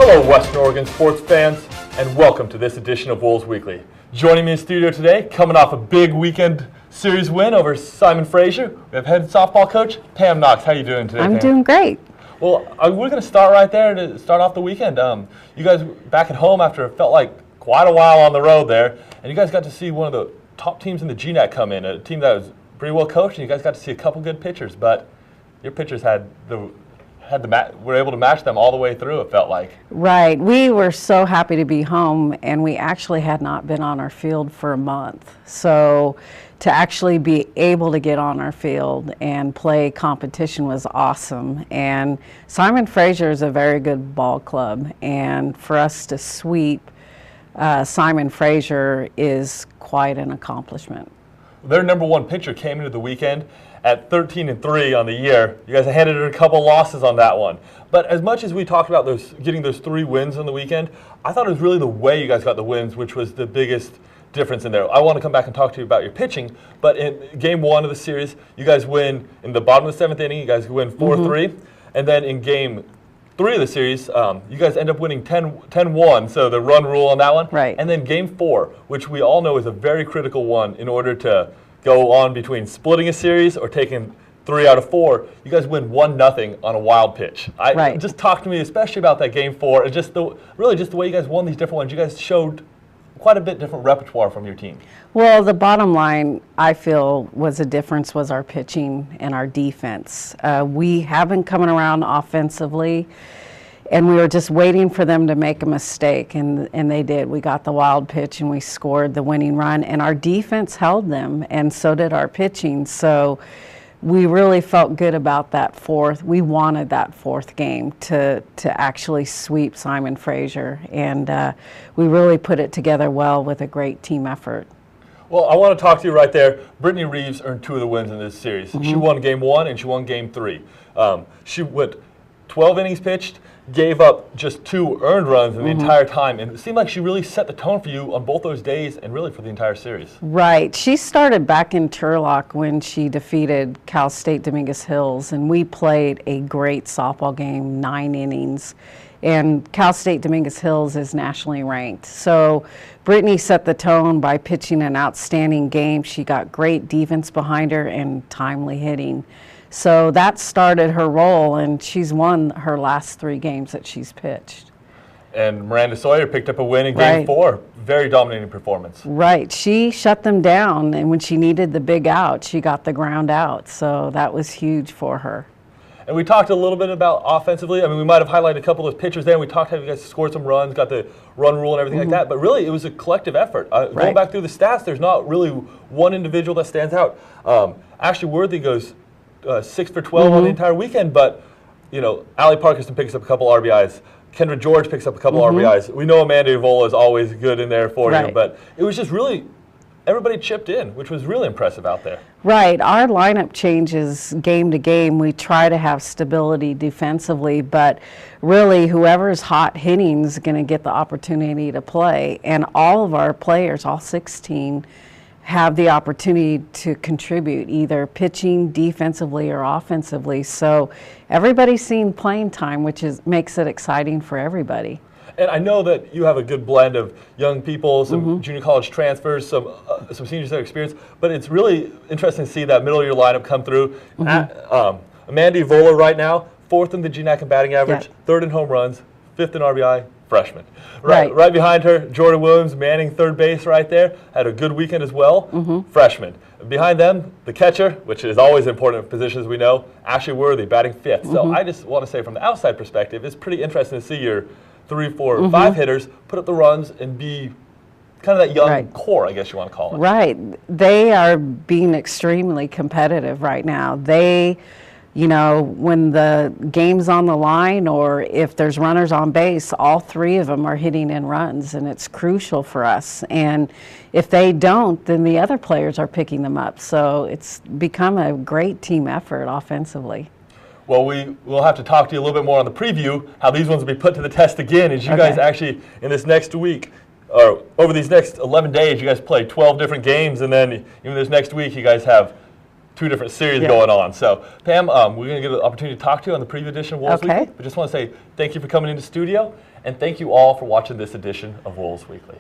Hello, Western Oregon sports fans, and welcome to this edition of Wolves Weekly. Joining me in studio today, coming off a big weekend series win over Simon Fraser, we have head softball coach Pam Knox. How are you doing today, I'm Pam? doing great. Well, we're going to start right there to start off the weekend. You guys back at home after it felt like quite a while on the road there, and you guys got to see one of the top teams in the GNAC come in, a team that was pretty well coached, and you guys got to see a couple good pitchers, but your pitchers were able to match them all the way through, it felt like. Right. We were so happy to be home, and we actually had not been on our field for a month. So to actually be able to get on our field and play competition was awesome. And Simon Fraser is a very good ball club, and for us to sweep Simon Fraser is quite an accomplishment. Their number one pitcher came into the weekend at 13-3 on the year. You guys handed her a couple losses on that one. But as much as we talked about getting those 3 wins on the weekend, I thought it was really the way you guys got the wins, which was the biggest difference in there. I want to come back and talk to you about your pitching, but in game 1 of the series, you guys win in the bottom of the 7th inning. You guys win 4-3, and then in game 3 of the series, you guys end up winning 10-1, so the run rule on that one. Right. And then game 4, which we all know is a very critical one in order to go on between splitting a series or taking 3 out of 4. You guys win 1-0 on a wild pitch. Right. Just talk to me, especially about that game 4, and just the way you guys won these different ones. You guys showed quite a bit different repertoire from your team. Well, the bottom line, I feel, was a difference was our pitching and our defense. We have been coming around offensively, and we were just waiting for them to make a mistake, and they did. We got the wild pitch, and we scored the winning run, and our defense held them, and so did our pitching. So we really felt good about that fourth. We wanted that 4th game to actually sweep Simon Fraser, and we really put it together well with a great team effort. Well, I want to talk to you right there. Brittany Reeves earned 2 of the wins in this series. She won game 1 and she won game 3. She went 12 innings pitched, gave up just 2 earned runs in the entire time, and it seemed like she really set the tone for you on both those days and really for the entire series. Right. She started back in Turlock when she defeated Cal State Dominguez Hills, and we played a great softball game, 9 innings. And Cal State Dominguez Hills is nationally ranked. So Brittany set the tone by pitching an outstanding game. She got great defense behind her and timely hitting. So that started her role, and she's won her last 3 games that she's pitched. And Miranda Sawyer picked up a win in game 4. Very dominating performance. Right. She shut them down, and when she needed the big out, she got the ground out. So that was huge for her. And we talked a little bit about offensively. I mean, we might have highlighted a couple of pitchers there, and we talked how you guys scored some runs, got the run rule and everything like that. But really, it was a collective effort. Going back through the stats, there's not really one individual that stands out. Ashley Worthy goes 6 for 12 on the entire weekend, but Allie Parkinson picks up a couple RBIs. Kendra George picks up a couple RBIs. We know Amanda Evola is always good in there for you, but it was just really everybody chipped in, which was really impressive out there. Right. Our lineup changes game to game. We try to have stability defensively, but really whoever's hot hitting is going to get the opportunity to play. And all of our players, all 16, have the opportunity to contribute, either pitching, defensively, or offensively. So everybody's seeing playing time, which makes it exciting for everybody. And I know that you have a good blend of young people, some junior college transfers, some seniors that are experienced, but it's really interesting to see that middle of your lineup come through. Amanda Evola right now, 4th in the GNAC in batting average, 3rd in home runs, 5th in RBI, freshman. Right behind her, Jordan Williams manning 3rd base right there, had a good weekend as well, freshman. Behind them, the catcher, which is always important in positions we know, Ashley Worthy batting 5th. So I just want to say from the outside perspective, it's pretty interesting to see your 3, 4, 5 hitters put up the runs and be kind of that young core, I guess you want to call it. Right. They are being extremely competitive right now. They, when the game's on the line or if there's runners on base, all 3 of them are hitting in runs, and it's crucial for us. And if they don't, then the other players are picking them up. So it's become a great team effort offensively. Well, we'll have to talk to you a little bit more on the preview, how these ones will be put to the test again, as you guys actually, in this next week, or over these next 11 days, you guys play 12 different games, and then even this next week, you guys have two different series Yeah. going on. So, Pam, we're going to get an opportunity to talk to you on the preview edition of Wolves Okay. Weekly. But just want to say thank you for coming into studio, and thank you all for watching this edition of Wolves Weekly.